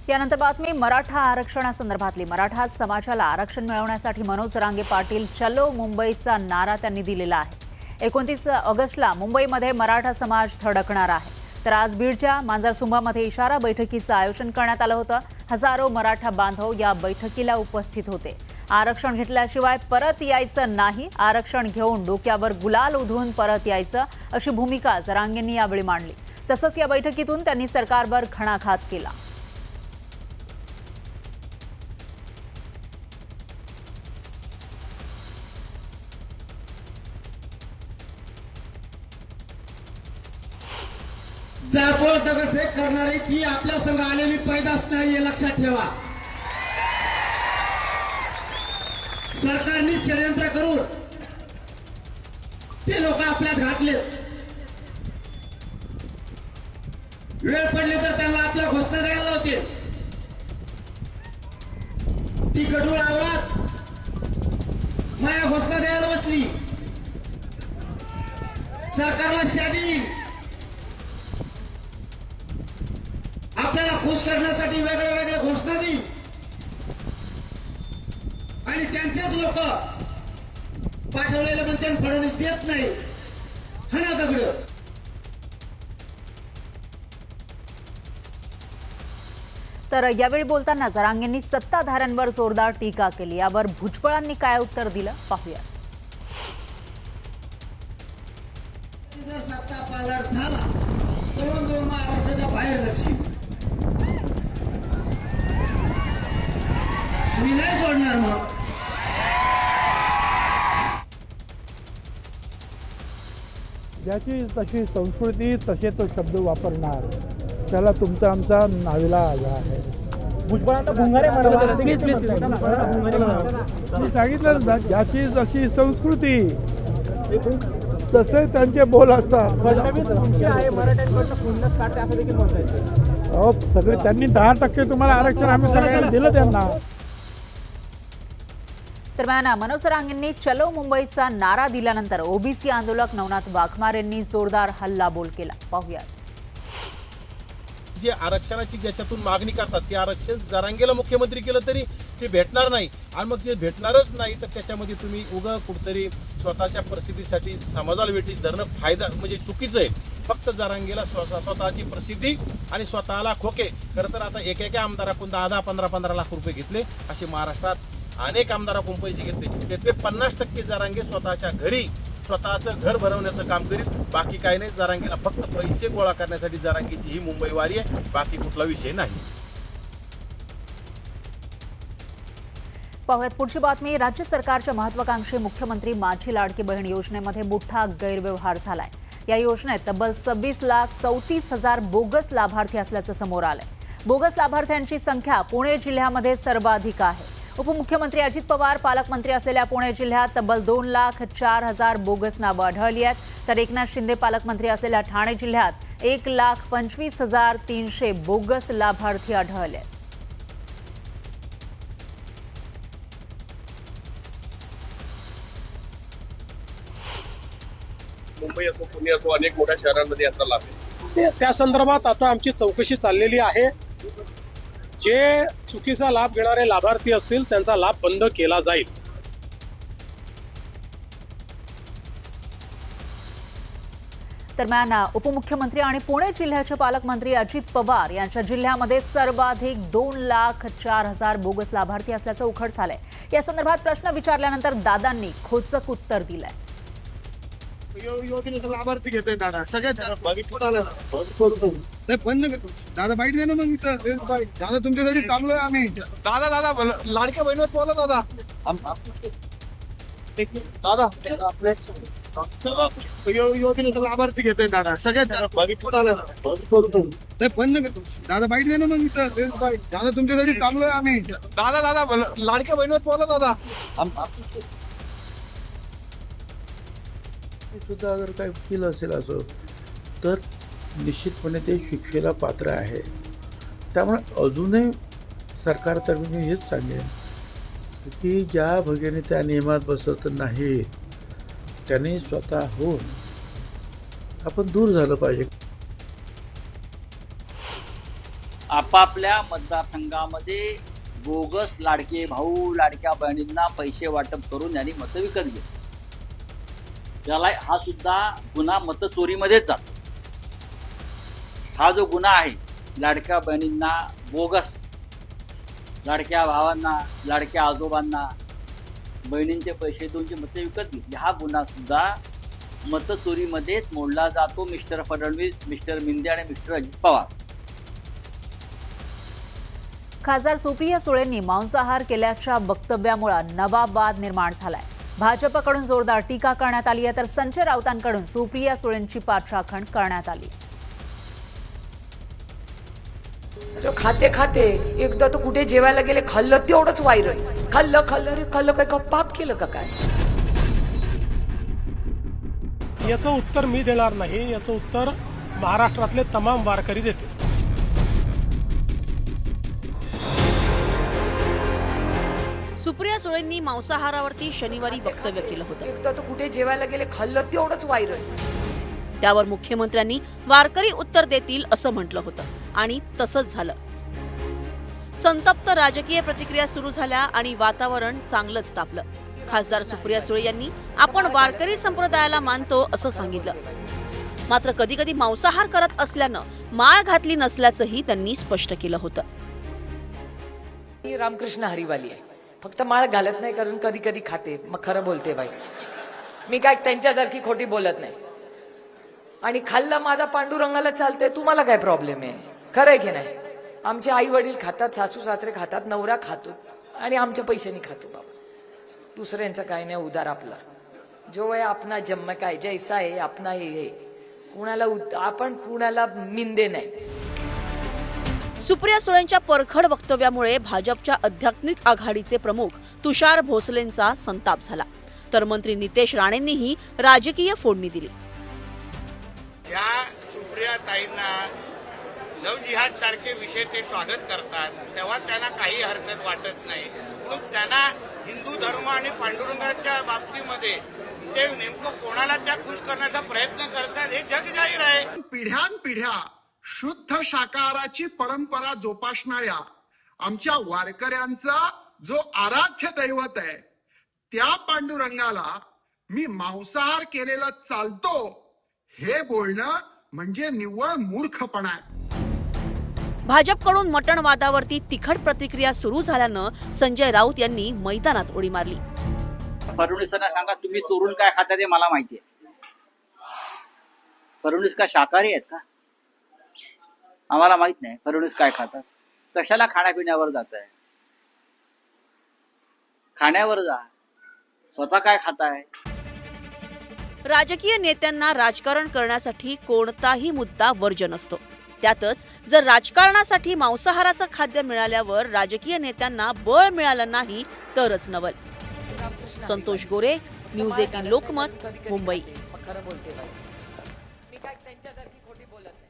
यानंतर बातमी मराठा आरक्षणासंदर्भातली। मराठा समाजाला आरक्षण मिळवण्यासाठी मनोज जरांगे पाटील चलो मुंबईचा नारा त्यांनी दिलेला आहे। 29 ऑगस्टला मुंबईमध्ये मराठा समाज धडकणार आहे। तर आज बीडच्या मांजरसुंभामध्ये इशारा बैठकीचं आयोजन करण्यात आलं होतं। हजारो मराठा बांधव या बैठकीला उपस्थित होते। आरक्षण घेतल्याशिवाय परत यायचं नाही, आरक्षण घेऊन डोक्यावर गुलाल उधळून परत यायचं, अशी भूमिका जरांगेंनी यावेळी मांडली। तसंच या बैठकीतून त्यांनी सरकारवर घणाघात केला। जाळपोळ दगडफेक करणारी ती आपल्या संघ आलेली पैदास नाही, हे लक्षात ठेवा। सरकारने षडयंत्र करून ते लोक आपल्यात घातले। वेळ पडली तर त्यांना आपल्या घोषणा द्यायला लावते। ती गढूळ आवाज माया घोषणा द्यायला बसली, सरकारला शादी आपल्याला खुश करण्यासाठी वेगळ्या वेगळ्या घोषणा देईल आणि त्यांचेच लोक पाठवलेले म्हणते फडणवीस देत नाही, हना दगड। तर यावेळी बोलताना जरांगेंनी सत्ताधाऱ्यांवर जोरदार टीका केली। यावर भुजबळांनी काय उत्तर दिलं पाहूया। जर सत्ता पालट झाला तर महाराष्ट्राच्या बाहेर जाशील, मी नाही सोडणार। मग ज्याची तशी संस्कृती तसे तो शब्द वापरणार, त्याला तुमचा आमचा नाविलाज आहे। भुजबळांना भुंगारे म्हणाले, प्लीज मी सांगितलं ना, ज्याची जशी संस्कृती तसे त्यांचे बोल असतात। सगळे त्यांनी 10% तुम्हाला आरक्षण आम्ही सगळ्यांना दिलं त्यांना। दरम्यान मनोज जरांगेंनी चलो मुंबईचा नारा दिल्यानंतर ओबीसी आंदोलक नवनाथ वाघमार यांनी जोरदार हल्लाबोल केला। पाहूया। जे आरक्षणाची ज्याच्यातून मागणी करतात ते आरक्षण जरांगेला मुख्यमंत्री केलं तरी ते भेटणार नाही, आणि मग जे भेटणारच नाही तर त्याच्यामध्ये तुम्ही कुठतरी स्वतःच्या परिस्थितीसाठी समाजाला वेठीस धरणं फायदा म्हणजे चुकीचं आहे। फक्त जरांगेला स्वतःची प्रसिद्धी आणि स्वतःला खोके। खरं तर आता एका आमदाराकडून 10-10, 15-15 लाख रुपये घेतले, असे महाराष्ट्रात अनेक आमदाराकडून पैसे घेतले। त्यातले 50% जरांगे स्वतःच्या घरी स्वतःचं घर भरवण्याचं काम करीत, बाकी काही नाही। जरांगेला फक्त पैसे गोळा करण्यासाठी जरांगेची ही मुंबई वारी आहे, बाकी कुठला विषय नाही। पाहुयात पुढची बातमी। राज्य सरकारच्या महत्वाकांक्षी मुख्यमंत्री माझी लाडकी बहीण योजनेमध्ये मोठा गैरव्यवहार झालाय। या योजनेत तब्बल 26,34,000 बोगस लाभार्थी असल्याचं समोर आलंय। बोगस लाभार्थ्यांची संख्या पुणे जिल्ह्यामध्ये सर्वाधिक आहे। उपमुख्यमंत्री अजित पवार पालकमंत्री असलेल्या पुणे जिल्ह्यात तब्बल 2,04,000 बोगस नावं आढळली आहेत। तर एकनाथ शिंदे पालकमंत्री असलेल्या ठाणे जिल्ह्यात 1,25,300 बोगस लाभार्थी आढळले आहेत। मुंबई असो, पुणे असो, अनेक मोठ्या शहरांमध्ये याचा लाभ आहे। त्या संदर्भात आता आमची चौकशी चाललेली आहे। जे चुकीचा लाभ घेणारे लाभार्थी असतील त्यांचा लाभ बंद केला जाईल। दरम्यान उपमुख्यमंत्री आणि पुणे जिल्ह्याचे पालकमंत्री अजित पवार यांच्या जिल्ह्यामध्ये सर्वाधिक 2,04,000 बोगस लाभार्थी असल्याचं उघड झालंय। या संदर्भात प्रश्न विचारल्यानंतर दादांनी खोचक उत्तर दिलंय। योजनेचा लाभार्थी घेतोय दादा, सगळ्यात पण दादा बाईट दे ना। मग दादा तुमच्यासाठी चालू आहे आम्ही। दादा लाडक्या बहिणीवर बोला दादा। योजनेचा लाभार्थी घेतोय दादा, सगळ्यात पण दादा बाईट दे ना। मग दादा तुमच्यासाठी चालू आहे आम्ही। दादा लाडक्या बहिणीवर बोला दादा। सुद्धा जर काही केलं असेल असं तर निश्चितपणे ते शिक्षेला पात्र आहे। त्यामुळे अजूनही सरकारतर्फे मी हेच सांगेन की ज्या भगिनी त्या नियमात बसत नाहीत त्यांनी स्वतःहून आपण दूर झालं पाहिजे। आप आपापल्या मतदारसंघामध्ये बोगस लाडके भाऊ लाडक्या बहिणींना पैसे वाटप करून यांनी मतं विकत घेतली. त्याला हा सुद्धा गुन्हा मतचोरीमध्येच जातो. हा जो गुन्हा आहे लाडक्या बहिणींना बोगस, लाडक्या भावांना लाडक्या आजोबांना बहिणींचे पैसे देऊन जे मतं विकत घेतली, हा गुन्हा सुद्धा मतचोरीमध्येच मोडला जातो. मिस्टर फडणवीस, मिस्टर मिंदे आणि मिस्टर अजित पवार. खासदार सुप्रिया सुळेंनी मांसाहार केल्याच्या वक्तव्यामुळे नवा वाद निर्माण झालाय. भाजपकडून जोरदार टीका करण्यात आली आहे, तर संजय राऊतांकडून सुप्रिया सुळेंची पाठराखण करण्यात आली. जो खाते खाते एकदा तर कुठे जेवायला गेले, खाल्लं तेवढंच व्हायरल. खाल्लं रे खाल्लं, काय का पाप केलं का काय? याचं उत्तर मी देणार नाही, याचं उत्तर महाराष्ट्रातले तमाम वारकरी देतील. सुप्रिया सुळेंनी मांसाहारावरती शनिवारी वक्तव्य केलं होतं. एकदा तर कुठे जेवायला गेले, खाल्लं तेवढंच व्हायरल. त्यावर मुख्यमंत्र्यांनी वारकरी उत्तर देतील असं म्हटलं होतं आणि तसंच झालं. संतप्त राजकीय प्रतिक्रिया सुरू झाल्या आणि वातावरण चांगलंच तापलं. खासदार सुप्रिया सुळे यांनी आपण वारकरी संप्रदायाला मानतो असं सांगितलं. मात्र कधी कधी मांसाहार करत असल्यानं माळ घातली नसल्याचंही त्यांनी स्पष्ट केलं होतं. मी रामकृष्ण हरिवाली आहे, फक्त माळ घालत नाही, कारण कधी कधी खाते. मग खरं बोलते बाई, मी काय त्यांच्यासारखी खोटी बोलत नाही. आणि खाल्लं माझा पांडुरंगाला चालतंय, तुम्हाला काय प्रॉब्लेम आहे? खरं आहे की नाही? आमचे आई वडील खातात, सासू सासरे खातात, नवरा खातो आणि आमच्या पैशानी खातो. बाबा दुसऱ्यांचं काय नाही, उदार आपला. जो आहे आपला जन्म काय जैसा आहे आपला हे. कुणाला आपण कुणाला मिंदे नाही. सुप्रिया सुळेंच्या परखड वक्तव्यामुळे भाजपच्या आध्यात्मिक आघाडीचे प्रमुख तुषार भोसलेंचा संताप झाला, तर मंत्री नितेश राणेंनीही राजकीय फोडणी दिली. या सुप्रिया ताईंना लव जिहाद सारखे विषय ते स्वागत करतात, तेव्हा त्यांना काही हरकत वाटत नाही. म्हणून त्यांना हिंदू धर्म आणि पांडुरंगाच्या बाबतीमध्ये ते नेमकं कोणाला त्या खुश करण्याचा प्रयत्न करतात हे जग जाहीर आहे. पिढ्यानपिढ्या शुद्ध शाकाहाराची परंपरा जोपासणाऱ्या आमच्या वारकऱ्यांचा जो आराध्य दैवत आहे, त्या पांडुरंगाला मी मांसाहार केलेला चालतो हे बोलणं म्हणजे निव्वळ मूर्खपणा आहे. भाजपकडून मटण वादावरती तिखट प्रतिक्रिया सुरू झाल्यानं संजय राऊत यांनी मैदानात उडी मारली. फडणवीसांना सांगा तुम्ही चोरून काय खाता ते मला माहिती आहे. फडणवीस का शाकाहारी आहेत का? आम्हाला माहित नाही फडणवीस काय खातात. कशाला खाण्यापिण्यावर जात आहे? खाण्यावर जा, स्वतः काय खाताय? राजकीय नेत्यांना राजकारण करण्यासाठी कोणताही मुद्दा वर्ज्य नसतो. त्यातच जर राजकारणासाठी मांसाहाराचं खाद्य मिळाल्यावर राजकीय नेत्यांना बळ मिळालं नाही तरच नवल. संतोष गोरे, न्यूज 18 लोकमत, मुंबई. खरं बोलते बाई, मी काय त्यांच्यासारखी खोटी बोलत नाही.